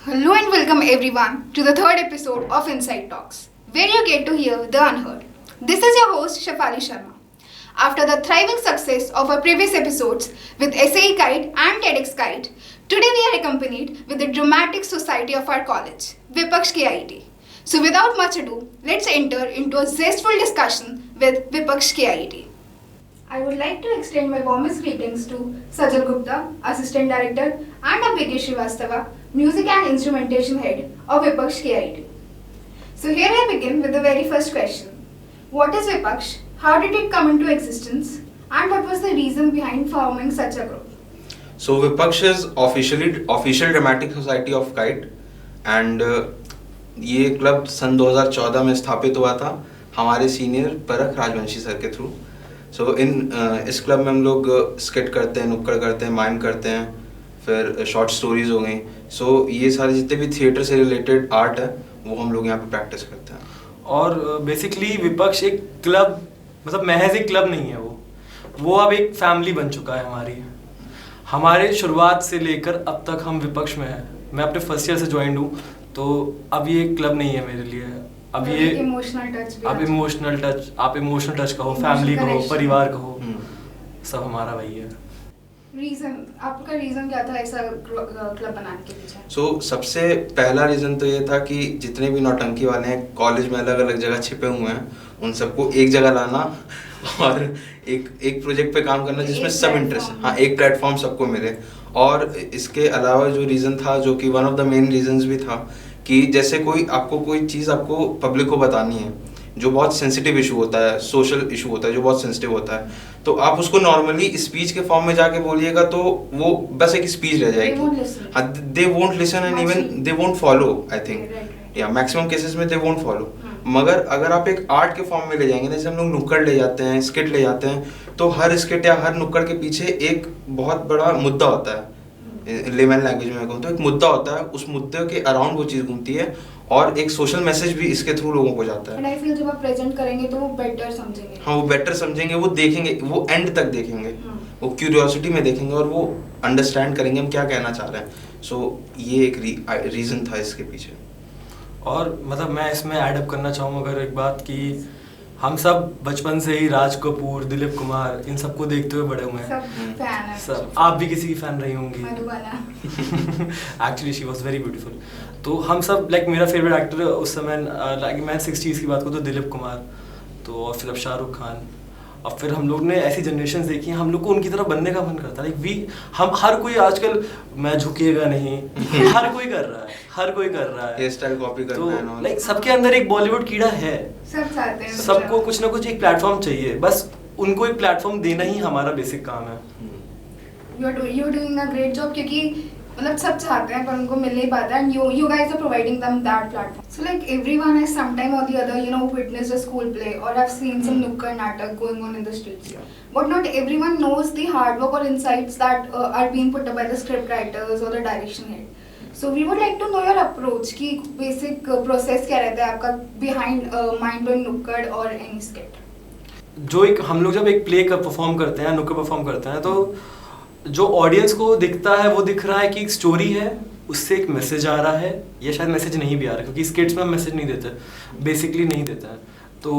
Hello and welcome everyone to the third episode of Inside Talks, where you get to hear the unheard. This is your host Shafali Sharma. After the thriving success of our previous episodes with SAE Kite and TEDx Kite, today we are accompanied with the dramatic society of our college, Vipaksh KIT. So without much ado, let's enter into a zestful discussion with Vipaksh KIT. I would like to extend my warmest greetings to Sajal Gupta, Assistant Director, and Ambikesh Srivastava, Music and Instrumentation Head of Vipaksh KIT. So here I begin with the very first question. What is Vipaksh? How did it come into existence? And what was the reason behind forming such a group? So Vipaksh is official dramatic society of Kite and ये club सन 2014 में स्थापित हुआ था हमारे senior परख Rajvanshi sir के through. इस club में हम लोग स्किट करते हैं, नुक्कड़ करते हैं, माइम करते हैं, फिर शॉर्ट स्टोरीज हो गई. ये सारे जितने भी थिएटर से रिलेटेड आर्ट है वो हम लोग यहाँ पे प्रैक्टिस करते हैं. और बेसिकली विपक्ष एक क्लब मतलब महज एक क्लब नहीं है, वो अब एक फैमिली बन चुका है हमारे शुरुआत से लेकर अब तक हम विपक्ष में हैं. मैं अपने फर्स्ट ईयर से ज्वाइन हूँ, तो अब ये क्लब नहीं है मेरे लिए. अब ये आप इमोशनल टच कहो, फैमिली कहो, परिवार कहो, सब हमारा वही है. आपका रीजन क्या था ऐसा क्लब बनाने के पीछे? सबसे पहला रीजन तो ये था कि जितने भी नौटंकी वाले हैं कॉलेज में अलग अलग जगह छिपे हुए हैं, उन सबको एक जगह लाना और एक प्रोजेक्ट पे काम करना जिसमें सब इंटरेस्ट, हाँ, एक प्लेटफॉर्म सबको मिले. और इसके अलावा जो रीज़न था, जो कि one of the main reasons भी था, कि जैसे कोई चीज़ आपको पब्लिक को बतानी है जो बहुत सेंसिटिव इशू होता है, सोशल इशू होता है जो बहुत सेंसिटिव होता है, तो आप उसको नॉर्मली स्पीच के फॉर्म में जाके बोलिएगा तो वो बस एक स्पीच रह जाएगी. हाँ, they won't listen and even they won't follow. I think या मैक्सिमम केसेस में दे वोंट फॉलो. मगर अगर आप एक आर्ट के फॉर्म में ले जाएंगे, जैसे हम लोग नुक्कड़ ले जाते हैं, स्किट ले जाते हैं, तो हर स्किट या हर नुक्कड़ के पीछे एक बहुत बड़ा मुद्दा होता है. लेमन लैंग्वेज में कहूँ तो एक मुद्दा होता है, उस मुद्दे के अराउंड वो चीज़ घूमती है और एक सोशल मैसेज भी इसके थ्रू लोगों को जाता है. आई फील जब आप प्रेजेंट करेंगे तो वो बेटर समझेंगे. हाँ, वो बेटर समझेंगे, वो देखेंगे, वो एंड तक देखेंगे, वो क्यूरियोसिटी में देखेंगे और वो अंडरस्टैंड करेंगे हम क्या कहना चाह रहे हैं. ये एक रीज़न था इसके पीछे. और मतलब मैं इसमें ऐडअप करना चाहूँ अगर एक बात कि हम सब बचपन से ही राज कपूर, दिलीप कुमार, इन सबको देखते हुए बड़े हुए हैं. सब आप भी किसी की फैन रही होंगी. Actually she was very beautiful. तो हम सब मेरा फेवरेट एक्टर उस समय मैं 60s की बात करूँ तो दिलीप कुमार, तो और फिर अब शाहरुख खान. और फिर हम लोग ने ऐसी जनरेशन देखी, हम लोग को उनकी तरह बनने का मन करता है. हम हर कोई आजकल मैं झुकेगा नहीं हर कोई कर रहा है हेयर स्टाइल कॉपी करना है. तो सबके अंदर एक बॉलीवुड कीड़ा है, सब चाहते हैं, सबको कुछ ना कुछ एक प्लेटफॉर्म चाहिए. बस उनको एक प्लेटफॉर्म देना ही हमारा बेसिक काम है. You are doing a great job, क्योंकि मतलब सब चाहते हैं पर उनको मिल नहीं पाता है. You guys are providing them that platform. So everyone has sometime or the other witnessed a school play or have seen some nukkad natak going on in the streets. Yeah. But not everyone knows the hard work or insights that are being put up by the script writers or the direction head. So we would like to know your approach कि basic process क्या रहता है आपका behind mind blowing nukkad or any skit. हम लोग जब एक play का परफॉर्म करते हैं, नुक्कड़ परफॉर्म करते हैं, तो जो ऑडियंस को दिखता है वो दिख रहा है कि एक स्टोरी है, उससे एक मैसेज आ रहा है, या शायद मैसेज नहीं भी आ रहा है क्योंकि स्किट्स में हम मैसेज नहीं देते, बेसिकली नहीं देते हैं. तो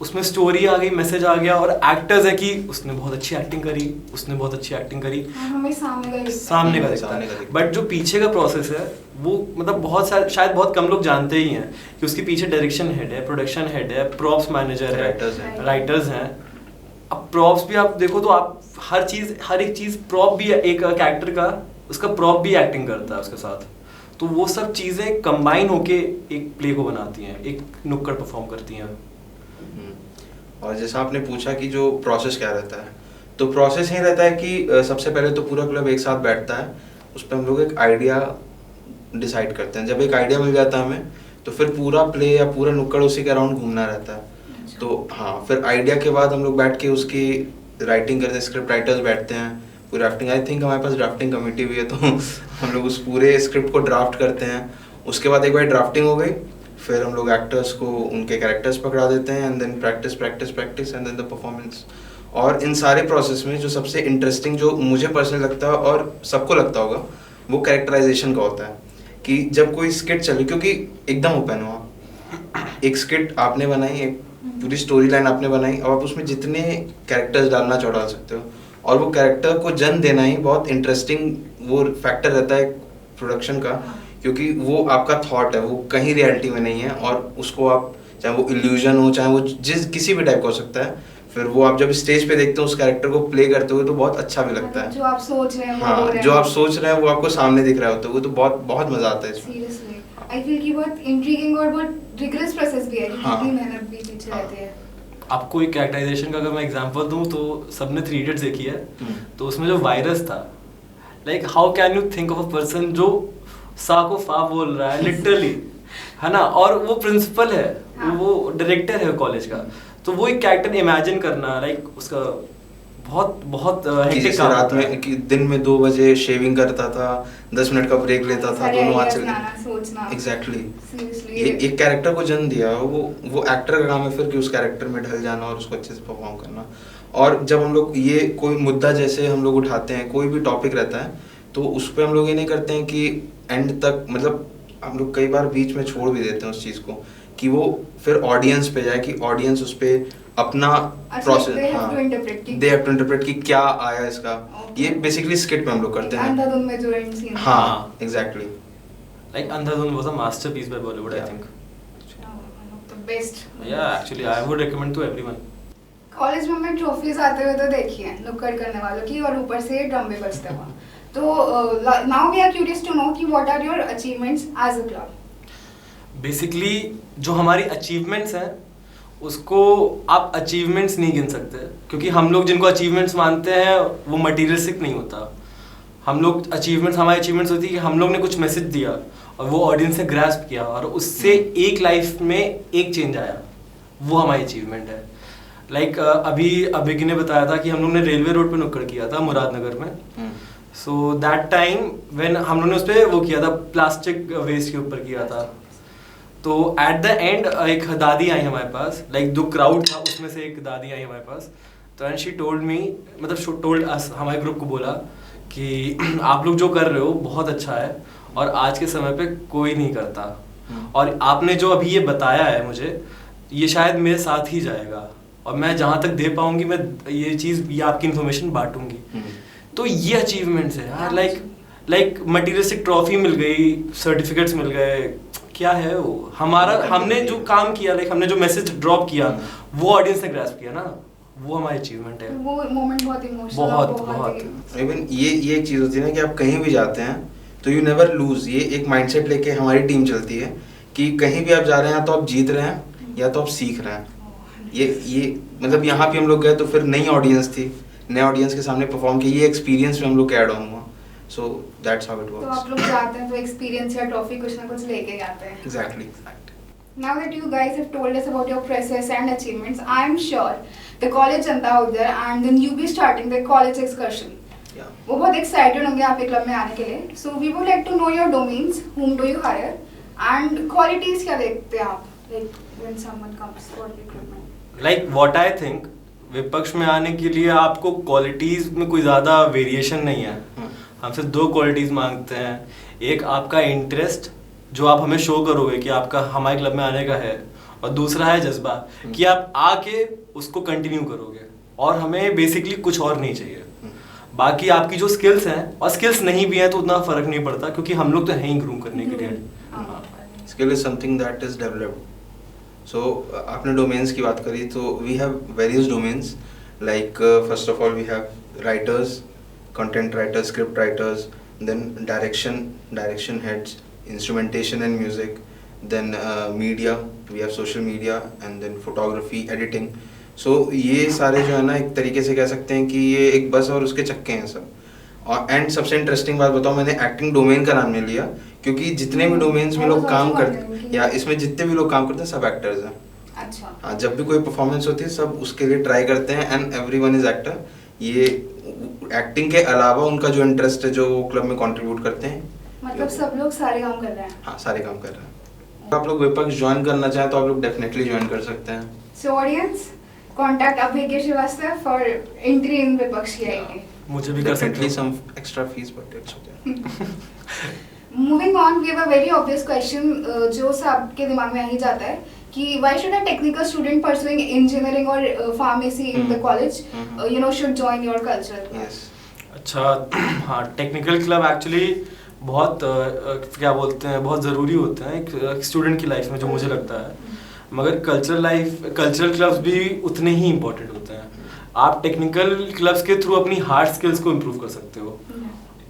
उसमें स्टोरी आ गई, मैसेज आ गया, और एक्टर्स है कि उसने बहुत अच्छी एक्टिंग करी, हमें सामने का दिखता है. बट जो पीछे का प्रोसेस है वो मतलब शायद बहुत कम लोग जानते ही हैं कि उसके पीछे डायरेक्शन हेड है, प्रोडक्शन हेड है, प्रॉप्स मैनेजर है, राइटर्स हैं. अब प्रॉप्स भी आप देखो तो आप हर एक चीज़ प्रॉप भी एक कैरेक्टर का, उसका प्रॉप भी एक्टिंग करता है उसके साथ. तो वो सब चीज़ें कंबाइन होके एक प्ले को बनाती हैं, एक नुक्कड़ परफॉर्म करती हैं. और जैसा आपने पूछा कि जो प्रोसेस क्या रहता है, तो प्रोसेस ये रहता है कि सबसे पहले तो पूरा क्लब एक साथ बैठता है, उस पर हम लोग एक आइडिया डिसाइड करते हैं. जब एक आइडिया मिल जाता है हमें, तो फिर पूरा प्ले या पूरा नुक्कड़ उसी के अराउंड घूमना रहता है. तो हाँ, फिर आइडिया के बाद हम लोग बैठ के उसकी राइटिंग करते हैं, स्क्रिप्ट राइटर्स बैठते हैं, पूरी ड्राफ्टिंग. आई थिंक हमारे पास ड्राफ्टिंग कमेटी भी है, तो हम लोग उस पूरे स्क्रिप्ट को ड्राफ्ट करते हैं. उसके बाद एक बार ड्राफ्टिंग हो गई, फिर हम लोग एक्टर्स को उनके कैरेक्टर्स पकड़ा देते हैं, and then practice and then the performance. और इन सारे प्रोसेस में जो सबसे इंटरेस्टिंग, जो मुझे पर्सनली लगता है और सबको लगता होगा, वो कैरेक्टराइजेशन का होता है. कि जब कोई स्किट चले, क्योंकि एकदम ओपन हुआ, एक स्किट आपने बनाई, एक पूरी स्टोरी लाइन आपने बनाई, और आप उसमें जितने कैरेक्टर्स डालना चाहो डाल सकते हो, और वो कैरेक्टर को जन्म देना ही बहुत इंटरेस्टिंग वो फैक्टर रहता है प्रोडक्शन का, क्योंकि वो आपका थॉट है, वो कहीं रियलिटी में नहीं है, और उसको आप चाहे वो इल्यूजन हो, चाहे वो किसी भी टाइप का हो सकता है, फिर वो आप जब स्टेज पे देखते हो उस कैरेक्टर को प्ले करते हुए तो बहुत अच्छा भी लगता है। जो आप सोच रहे हैं वो हाँ, हो रहा है। जो आप सोच रहे हैं वो आपको सामने दिख रहा होता है, वो तो बहुत बहुत मजा आता है इसमें। सीरियसली आई फील कि बहुत इंट्रिगिंग और बहुत रिगरस प्रोसेस भी है, कि हाँ। कितनी मेहनत भी पीछे रहती है। आपको एक कैरेक्टराइजेशन का अगर मैं एग्जांपल दूं तो सबने 3 इडियट्स देखी है, तो उसमें जो वायरस था, like how can you think of a person जो सा को फा बोल रहा है लिटरली, है ना, और वो प्रिंसिपल है, हाँ। वो डायरेक्टर है कॉलेज का, तो वो एक कैरेक्टर इमेजिन करना, लाइक उसका बहुत बहुत कि हेक्टिक जैसे काम रात होता है। में कि दिन में 2 बजे शेविंग करता था, 10 मिनट का ब्रेक लेता था, सारे दोनों हाथ ideas चले। लाना, सोचना। एग्जैक्टली, Seriously, ये एक कैरेक्टर को जन्म दिया, वो एक्टर का काम है फिर कि उस कैरेक्टर में ढल जाना और उसको अच्छे से परफॉर्म करना। और जब हम लोग ये कोई मुद्दा जैसे हम लोग उठाते हैं, कोई भी टॉपिक रहता है, तो उस पर हम लोग ये नहीं करते हैं कि एंड तक, मतलब हम लोग कई बार बीच में छोड़ भी देते हैं उस चीज़ को, कि वो फिर ऑडियंस पे जाए, कि ऑडियंस उस पर अपना प्रोसेस, they have हाँ, to interpret कि- दे हैव टू इंटरप्रेट कि क्या आया इसका। Okay. ये बेसिकली स्किट में हम लोग करते हैं। अंधाधुन में जो एंड सीन हाँ, exactly. Like Andhadhun was a masterpiece by Bollywood, Yeah. I think. The best. Yeah, actually, I would recommend to everyone. College में मैं ट्रॉफीज आते हुए तो देखी है नुक्कड़ करने वालों की, और ऊपर से ड्रम भी बजते हुआ। तो now we are curious to know कि what are your achievements as a club. Basically जो हमारी अचीवमेंट्स हैं उसको आप अचीवमेंट्स नहीं गिन सकते, क्योंकि हम लोग जिनको अचीवमेंट्स मानते हैं वो मटीरियलिस्टिक नहीं होता। हम लोग अचीवमेंट्स, हमारी अचीवमेंट्स होती है कि हम लोग ने कुछ मैसेज दिया और वो ऑडियंस ने ग्रैस्प किया और उससे एक लाइफ में एक चेंज आया, वो हमारी अचीवमेंट है। लाइक अभी अभिगी ने बताया था कि हम लोग ने रेलवे रोड पे नुक्कड़ किया था मुरादनगर में। सो दैट टाइम व्हेन हम लोग ने उस पर वो किया था, प्लास्टिक वेस्ट के ऊपर किया था। तो एट द एंड एक दादी आई हमारे पास, लाइक जो क्राउड था उसमें से एक दादी आई हमारे पास, तो एंड शी टोल्ड मी, मतलब टोल्ड अस, हमारे ग्रुप को बोला कि आप लोग जो कर रहे हो बहुत अच्छा है और आज के समय पे कोई नहीं करता, और आपने जो अभी ये बताया है मुझे, ये शायद मेरे साथ ही जाएगा और मैं जहाँ तक दे पाऊंगी मैं ये चीज़, ये आपकी इन्फॉर्मेशन बांटूंगी। तो ये अचीवमेंट्स है यार, लाइक मटीरियलिस्टिक ट्रॉफी मिल गई, सर्टिफिकेट्स मिल गए, क्या है वो हमारा, हमने जो काम किया, लाइक हमने जो मैसेज ड्रॉप किया वो ऑडियंस ने ग्रैस्प किया ना, वो हमारी अचीवमेंट है। वो मोमेंट बहुत इमोशनल, बहुत। इवन ये एक चीज़ होती है ना कि आप कहीं भी जाते हैं तो यू नेवर लूज, ये एक माइंडसेट लेके हमारी टीम चलती है कि कहीं भी आप जा रहे हैं तो आप जीत रहे हैं या तो आप सीख रहे हैं। ये मतलब यहाँ पे हम लोग गए तो फिर नई ऑडियंस थी, नए ऑडियंस के सामने परफॉर्म किया, ये एक्सपीरियंस में हम लोग ऐड ऑन हुआ। सो दैट्स हाउ इट तो वर्क्स। आप लोग जाते हैं तो एक्सपीरियंस या ट्रॉफी कुछ ना कुछ लेके जाते हैं। Exactly. Now that you guys have told us about your process and achievements, I am sure the college Janata out there and the newbie starting the college excursion, Yeah. वो बहुत excited होंगे आपके क्लब में आने के लिए। So we would like to know your domains, whom do you hire, and qualities क्या देखते हैं आप, like when someone comes for recruitment? Like what I think, विपक्ष में आने के लिए आपको क्वालिटीज में कोई ज़्यादा वेरिएशन नहीं है। हम सिर्फ 2 क्वालिटीज मांगते हैं, एक आपका इंटरेस्ट जो आप हमें शो करोगे कि आपका हमारे क्लब में आने का है, और दूसरा है जज्बा कि आप आके उसको कंटिन्यू करोगे, और हमें बेसिकली कुछ और नहीं चाहिए। बाकी आपकी जो स्किल्स हैं, और स्किल्स नहीं भी हैं तो उतना फर्क नहीं पड़ता, क्योंकि हम लोग तो हैं ही ग्रूम करने के लिए। Skill is something that is developed. So आपने डोमेन्स की बात करी, तो we have various domains, like first of all we have writers, content writers, script writers, then direction heads, instrumentation and music, then media, we have social media, and then photography, editing. So ये सारे जो है ना, एक तरीके से कह सकते हैं कि ये एक बस और उसके चक्के हैं सब। और एंड सबसे इंटरेस्टिंग बात बताओ, मैंने एक्टिंग डोमेन का नाम नहीं लिया, क्योंकि जितने भी डोमेन्स में लोग काम करते हैं या इसमें जितने भी लोग काम करते हैं सब एक्टर्स हैं। अच्छा। हाँ, जब भी कोई परफॉर्मेंस होती है सब उसके लिए ट्राई करते हैं, एंड एवरीवन इज एक्टर। ये एक्टिंग के अलावा उनका जो इंटरेस्ट है जो वो क्लब में कंट्रीब्यूट करते हैं, मतलब सब लोग सारे काम कर रहे हैं। हाँ सारे काम कर रहे हैं। आप लोग विपक्ष ज्वाइन करना चाहें तो आप लोग डेफिनेटली ज्वाइन कर सकते हैं। So audience, contact Abhidnya Srivastava for entry in विपक्ष की आएगी। मुझे भी कर सकते Definitely हो। some extra fees, but it's okay. Moving on, we have a very obvious question जो सबके दिमाग में आ ही जाता है कि why should a technical student pursuing engineering और pharmacy in the college should join your cultural club? अच्छा, हाँ, टेक्निकल क्लब एक्चुअली बहुत क्या बोलते हैं, बहुत ज़रूरी होते हैं एक स्टूडेंट की लाइफ में, जो मुझे लगता है। मगर कल्चरल क्लब्स भी उतने ही इम्पोर्टेंट होते हैं। आप टेक्निकल क्लब्स के थ्रू अपनी हार्ड स्किल्स को इम्प्रूव कर सकते हो,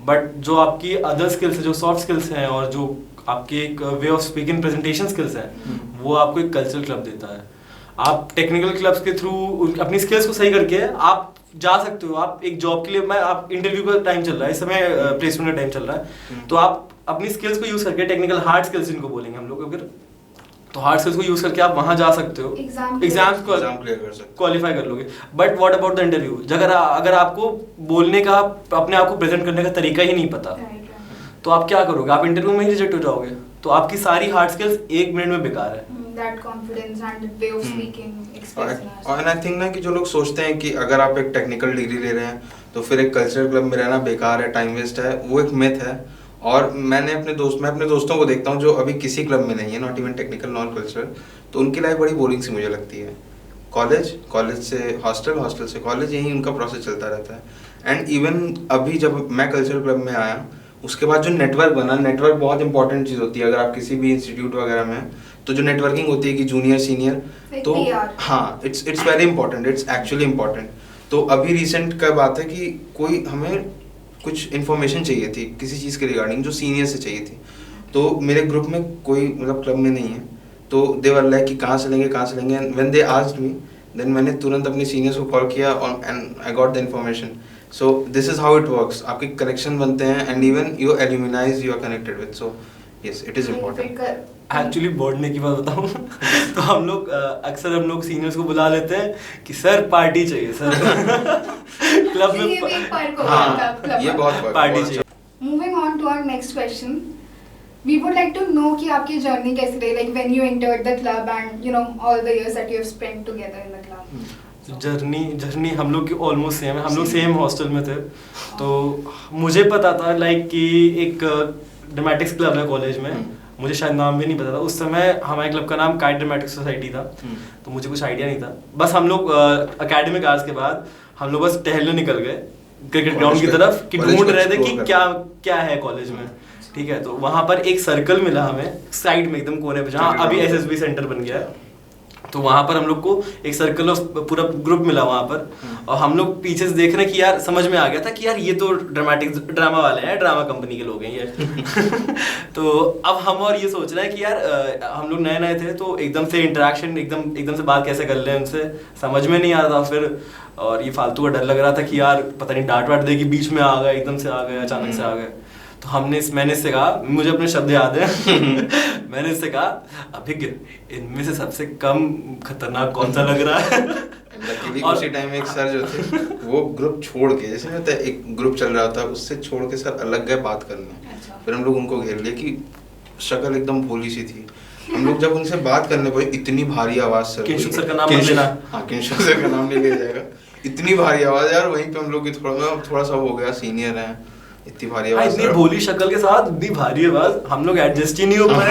बट जो आपकी अदर स्किल्स है, जो सॉफ्ट स्किल्स हैं और जो आपकी एक way of speaking presentation skills हैं, वो आपको एक कल्चरल क्लब देता है। आप टेक्निकल क्लब्स के थ्रू अपनी स्किल्स को सही करके आप जा सकते हो। आप एक जॉब के लिए, आप इंटरव्यू का टाइम चल रहा है इस समय, प्लेसमेंट का टाइम चल रहा है, तो आप अपनी स्किल्स को यूज करके, टेक्निकल हार्ड स्किल्स जिनको बोलेंगे हम लोग, अगर तो हार्ड स्किल्स को यूज करके आप वहां जा सकते हो, एग्जाम्स को क्वालिफाई कर लोगे। But what about the interview? अगर आपको बोलने का, अपने आप को प्रेजेंट करने का तरीका ही नहीं पता, तो आप क्या करोगे? आप इंटरव्यू में ही रिजेक्ट हो जाओगे। तो आपकी सारी हार्ड स्किल्स 1 मिनट में बेकार है। That confidence and way of speaking, expressing. और आई थिंक ना कि जो लोग सोचते हैं कि अगर आप एक टेक्निकल डिग्री ले रहे हैं तो फिर एक कल्चरल क्लब में रहना बेकार है, टाइम वेस्ट है, वो एक मिथ है। और मैं अपने दोस्तों को देखता हूँ जो अभी किसी क्लब में नहीं है, not even technical non cultural, तो उनकी लाइफ बड़ी बोरिंग सी मुझे लगती है। कॉलेज से हॉस्टल, हॉस्टल से कॉलेज, यही उनका प्रोसेस चलता रहता है। एंड इवन अभी जब मैं कल्चरल क्लब में आया, उसके बाद जो नेटवर्क बना, नेटवर्क बहुत इंपॉर्टेंट चीज़ होती है। अगर आप किसी भी इंस्टीट्यूट वगैरह में, तो जो नेटवर्किंग होती है कि जूनियर सीनियर, तो हाँ, it's very important, it's actually important. तो अभी रिसेंट का बात है कि कोई हमें कुछ इन्फॉर्मेशन चाहिए थी किसी चीज़ के रिगार्डिंग, जो सीनियर से चाहिए थी। तो मेरे ग्रुप में कोई मतलब क्लब में नहीं है, तो दे वर लाइक कि कहाँ से लेंगे। When they asked me, then मैंने तुरंत अपने सीनियर्स को कॉल किया and I got the information. So this is how it works. आपके कनेक्शन बनते हैं and even you alumni, you are connected with, so yes, it is important. Actually बोर्डने की बात बताऊं तो हम लोग अक्सर सीनियर्स को बुला लेते हैं कि सर पार्टी चाहिए सर क्लब में, हाँ, ये बहुत पार्टी चाहिए। Moving on to our next question, we would like to know कि आपकी जर्नी कैसी रही, like when you entered the club and all the years that you have spent together in the club. Journey हम लोग की almost same है। हम लोग सेम हॉस्टल में थे, तो मुझे पता था लाइक कि एक ड्रामेटिक्स क्लब है कॉलेज में, मुझे शायद नाम भी नहीं पता था उस समय। हमारे क्लब का नाम काइट ड्रामेटिक्स सोसाइटी था, तो मुझे कुछ आइडिया नहीं था। बस हम लोग एकेडमिक आवर्स के बाद हम लोग बस टहलने निकल गए क्रिकेट ग्राउंड की तरफ, कि ढूंढ रहे थे कि क्या है कॉलेज में। ठीक है, तो वहाँ पर एक सर्कल मिला हमें साइड में, एकदम कोने पे, जहाँ अभी एसएसबी सेंटर बन गया है। तो वहाँ पर हम लोग को एक सर्कल ऑफ पूरा ग्रुप मिला वहाँ पर, और हम लोग पीछे से देख रहे कि यार समझ में आ गया था कि यार ये तो ड्रामा वाले हैं, ड्रामा कंपनी के लोग हैं ये तो अब हम और ये सोच रहे हैं कि यार हम लोग नए नए थे, तो एकदम से इंटरेक्शन, एकदम से बात कैसे कर लें उनसे, समझ में नहीं आ रहा था फिर। और ये फालतू का डर लग रहा था कि यार पता नहीं डांट वाट देगी, बीच में आ गए, एकदम से आ गए, अचानक से आ गए। तो मैंने इससे कहा, मुझे अपने शब्द याद है मैंने इससे कहा, अभिज्ञ इनमें से सबसे कम खतरनाक कौन सा लग रहा है और उसी टाइम एक सर जो थे वो ग्रुप छोड़ के, जैसे होता है एक ग्रुप चल रहा था, उससे छोड़ के सर अलग गए बात करने। फिर हम लोग उनको घेर लिए कि शक्ल एकदम भोली सी थी। हम लोग जब उनसे बात करने पड़े, इतनी भारी आवाज सर, किंशु सर का नाम मत लेना। हाँ, किंशु सर का नाम नहीं लिया जाएगा। इतनी भारी आवाज यार, वहीं पे हम लोग की थोड़ा सा हो गया, सीनियर है, इतनी भारी आवाज, इतनी भोली शक्ल के साथ इतनी भारी आवाज, हम लोग एडजस्ट ही नहीं हो पाए।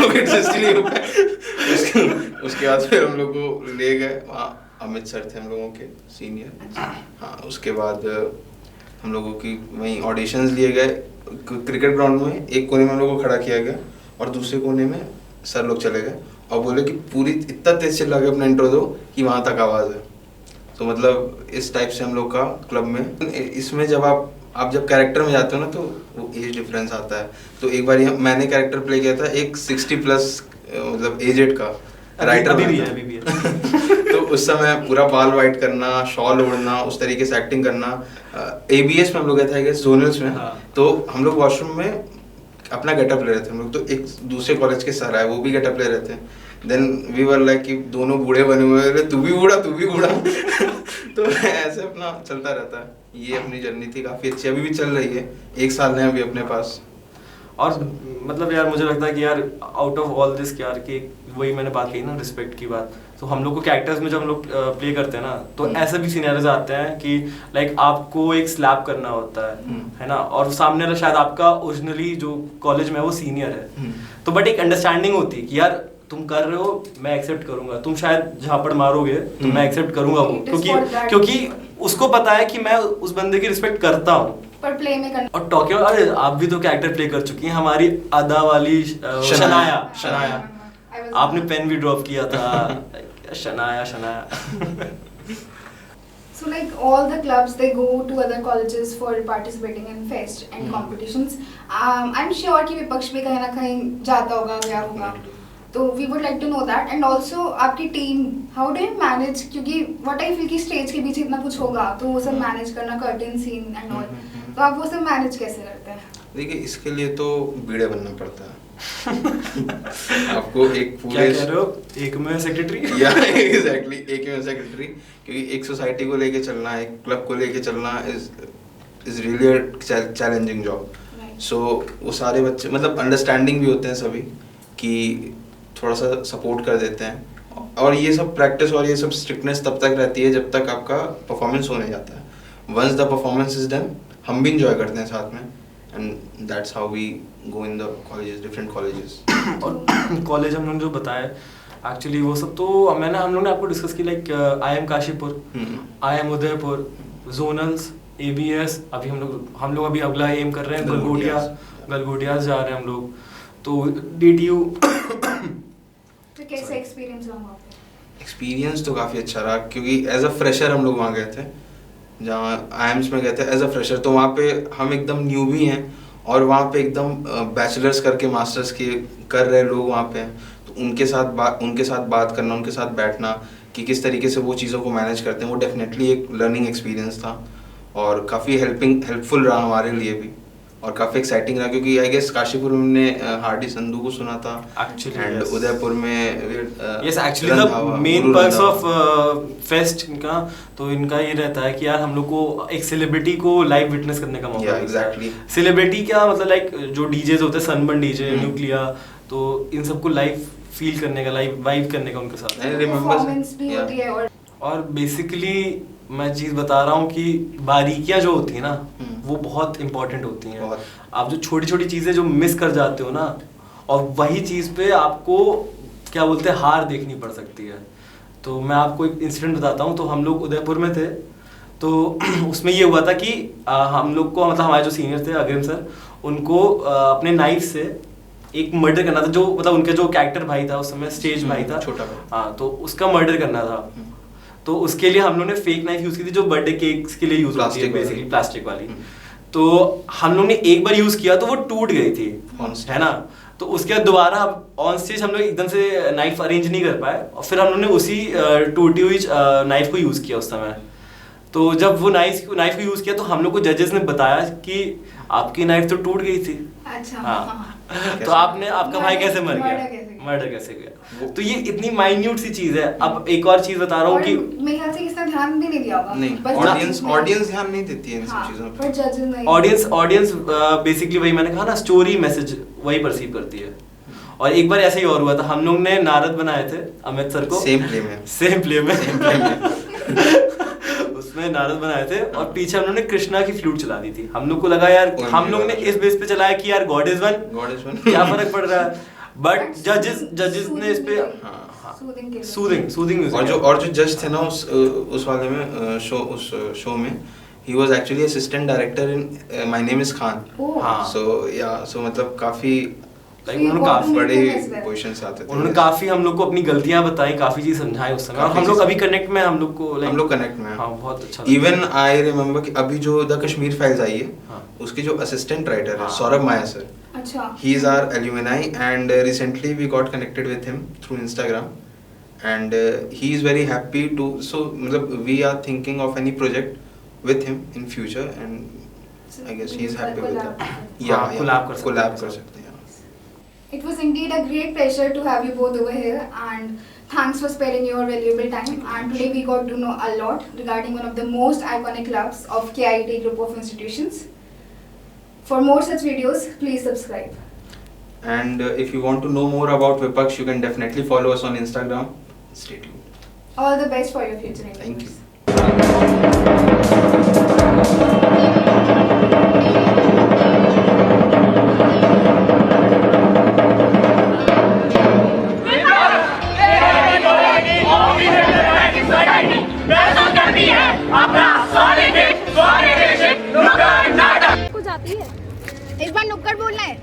उसके बाद फिर हम लोग को ले गए वहाँ, अमित सर थे हम लोगों के सीनियर। हाँ, उसके बाद हम लोगों की वहीं ऑडिशंस लिए गए क्रिकेट ग्राउंड में। एक कोने में हम लोग को खड़ा किया गया और दूसरे कोने में सर लोग चले गए और बोले कि पूरी इतना तेज चिल्ला के अपना इंट्रो दो कि वहाँ तक आवाज़ है। तो मतलब इस टाइप से हम लोग का क्लब में, इसमें जब आप जब कैरेक्टर में जाते हो ना, तो वो एज डिफरेंस आता है। तो एक बार मैंने कैरेक्टर प्ले किया था एक 60+ मतलब एजेड का राइटर, अभी भी है। तो उस समय पूरा बाल वाइट करना, शॉल ओढ़ना, उस तरीके से एक्टिंग करना। ABS में हम लोग गए थे, जोनल्स में। हाँ। तो हम लोग वॉशरूम में अपना गेटअप ले रहे थे हम लोग, तो एक दूसरे कॉलेज के सर आए, वो भी गेटअप ले रहे थे। देन वी वर लाइक कि दोनों बूढ़े बने हुए हैं, तू भी बूढ़ा तो ऐसे अपना चलता रहता है। ये अपनी जर्नी थी, काफ़ी अच्छी, अभी भी चल रही है, 1 साल है अभी अपने पास। और मतलब यार मुझे लगता है कि यार आउट ऑफ ऑल दिस यार कि वही मैंने बात कही ना रिस्पेक्ट की बात, तो हम लोग को कैरेक्टर्स में जब हम लोग प्ले करते हैं ना तो ऐसे भी सिनेरियोज आते हैं कि लाइक आपको एक स्लैप करना होता है ना, और सामने वाला शायद आपका ओरिजिनली जो कॉलेज में है वो सीनियर है, तो बट एक अंडरस्टैंडिंग होती है कि यार तुम कर रहे हो मैं एक्सेप्ट करूंगा, तुम शायद झापड़ मारोगे तो मैं एक्सेप्ट करूंगा वो, क्योंकि उसको पता है कि मैं उस बंदे की रिस्पेक्ट करता हूँ। पर प्ले में करना और टॉकिंग, अरे आप भी तो कैरेक्टर प्ले कर चुकी हैं, हमारी अदा वाली शनाया, आपने पेन भी ड्रॉप किया था Shanaya. So like all the clubs, they go to other colleges for participating in fest and competitions. I'm sure कि विपक्ष भी कहीं ना कहीं जाता होगा, गया होगा. तो we would like to know that, and also आपकी team how do you manage, क्योंकि what I feel कि स्टेज के पीछे इतना कुछ होगा तो वो सब मैनेज करना, कर्टेन सीन एंड ऑल, तो आप वो सब मैनेज कैसे करते हैं? देखिए इसके लिए तो बीड़े बनना पड़ता है आपको एक पूरे क्या कह रहे हो, एक में सेक्रेटरी या एग्जैक्टली एक में सेक्रेटरी, क्योंकि एक सोसाइटी को लेके चलना, एक क्लब को लेके चलना is really a challenging job. So वो सारे बच्चे मतलब अंडरस्टैंडिंग भी होते हैं सभी कि थोड़ा सा सपोर्ट कर देते हैं, और ये सब प्रैक्टिस और ये सब स्ट्रिक्टनेस तब तक रहती है जब तक आपका परफॉर्मेंस होने जाता है। Once the performance is done हम भी इंजॉय करते हैं साथ में, and that's how we go in the colleges, different colleges. और कॉलेज हम लोग जो बताया एक्चुअली वो सब तो हम लोग ने आपको डिस्कस की, like I am Kashipur, I am Udaipur, zonals, ABS, अभी हम लोग अभी अगला एम कर रहे हैं गलगोटिया जा रहे हैं हम लोग, तो DTU। तो कैसा एक्सपीरियंस रहा वहाँ पे? एक्सपीरियंस तो काफ़ी अच्छा रहा, क्योंकि एज अ फ्रेशर हम लोग वहाँ गए थे, जहाँ IIMS में गए थे एज अ फ्रेशर, तो वहाँ पे हम एकदम न्यू भी हैं, और वहाँ पे एकदम बैचलर्स करके मास्टर्स के कर रहे लोग वहाँ पे हैं, तो उनके साथ बात करना, उनके साथ बैठना कि किस तरीके से वो चीज़ों को मैनेज करते हैं, वो डेफिनेटली एक लर्निंग एक्सपीरियंस था, और काफ़ी हेल्पफुल रहा हमारे लिए भी, और काफ़ी एक्साइटिंग रहा, क्योंकि आई गेस काशीपुर में हमने हार्डी संधू को सुना था एक्चुअली, एंड उदयपुर में yes actually the main purpose of fest का तो इनका ये रहता है कि यार हम लोग को एक सेलिब्रिटी को लाइव विटनेस करने का मौका मिलता है। सेलिब्रिटी क्या मतलब लाइक जो डीजेज होते हैं, सनबर्न डीजे, न्यूक्लिया, तो इन सबको लाइव फील करने का, लाइव वाइब करने का उनके साथ परफॉर्मेंस भी होती है, और बेसिकली मैं चीज़ बता रहा हूँ कि बारीकियाँ जो होती है ना वो बहुत इंपॉर्टेंट होती हैं। आप जो छोटी छोटी चीज़ें जो मिस कर जाते हो ना, और वही चीज़ पे आपको क्या बोलते हैं हार देखनी पड़ सकती है। तो मैं आपको एक इंसिडेंट बताता हूँ। तो हम लोग उदयपुर में थे, तो उसमें ये हुआ था कि हम लोग को मतलब हमारे जो सीनियर थे अग्रिम सर, उनको अपने नाइफ से एक मर्डर करना था, जो मतलब उनके जो कैरेक्टर भाई था उस समय, स्टेज भाई था छोटा भाई, हाँ, तो उसका मर्डर करना था। तो उसके लिए हम लोग ने फेक नाइफ यूज की थी, जो बर्थडे केक्स के लिए यूज होती है बेसिकली, प्लास्टिक वाली। तो हम लोग ने एक बार यूज किया तो वो टूट गई थी, है ना। तो उसके बाद दोबारा ऑन स्टेज हम लोग एकदम से नाइफ अरेंज नहीं कर पाए, और फिर हम लोग ने उसी टूटी हुई नाइफ को यूज किया उस समय। तो जब वो नाइफ को यूज किया तो हम लोग को जजेस ने बताया कि आपकी नाइफ तो टूट गई थी। अच्छा, हाँ। तो आपका भाई कैसे मर गया, मर्डर कैसे गया। तो ये इतनी माइन्यूट सी चीज है। अब एक और चीज बता रहा हूँ कि मेरे ख्याल से किसने ध्यान भी नहीं दिया होगा, नहीं ऑडियंस ध्यान नहीं देती है इन सब चीजों पे, पर जजेस नहीं। ऑडियंस बेसिकली वही मैंने कहा ना, स्टोरी मैसेज वही परसीव करती है। और एक बार ऐसे ही और हुआ था, हम लोग ने नारद बनाए थे अमित सर को, सेम प्ले में उसमें नारद बनाए थे, और पीछे हम लोग ने कृष्णा की फ्लूट चला दी थी। हम लोग को लगा यार हम लोग ने इस बेस पे चलाया कि यार गॉड इज वन, क्या फर्क पड़ रहा है, बट जजेस ने इस पे सूदिंग म्यूजिक। और जो जज थे ना उस वाले में उस शो में, he was actually assistant director in My Name is Khan। so मतलब काफी उन्होंने काफी बड़े क्वेश्चन आते थे, उन्होंने काफी हम लोग को अपनी गलतियां बताई, काफी चीज समझाई उस समय, और हम लोग अभी कनेक्ट में, हम लोग कनेक्ट में हाँ, बहुत अच्छा। इवन आई रिमेम्बर कि अभी जो द कश्मीर फाइल्स आई है, उसके जो असिस्टेंट राइटर है सौरभ माया सर, अच्छा, he is our alumni, and recently we got connected with him through Instagram, and he is very happy to, so मतलब we are thinking of any project with him in future, and I guess he is happy with that. Yeah, collab कर सकते हैं। It was indeed a great pleasure to have you both over here, and thanks for sparing your valuable time. And today we got to know a lot regarding one of the most iconic clubs of KIT group of institutions. For more such videos, please subscribe. And if you want to know more about Vipaksh, you can definitely follow us on Instagram. Stay tuned. All the best for your future endeavors. Thank you. को जाती है, इस बार नुक्कड़ बोलना है।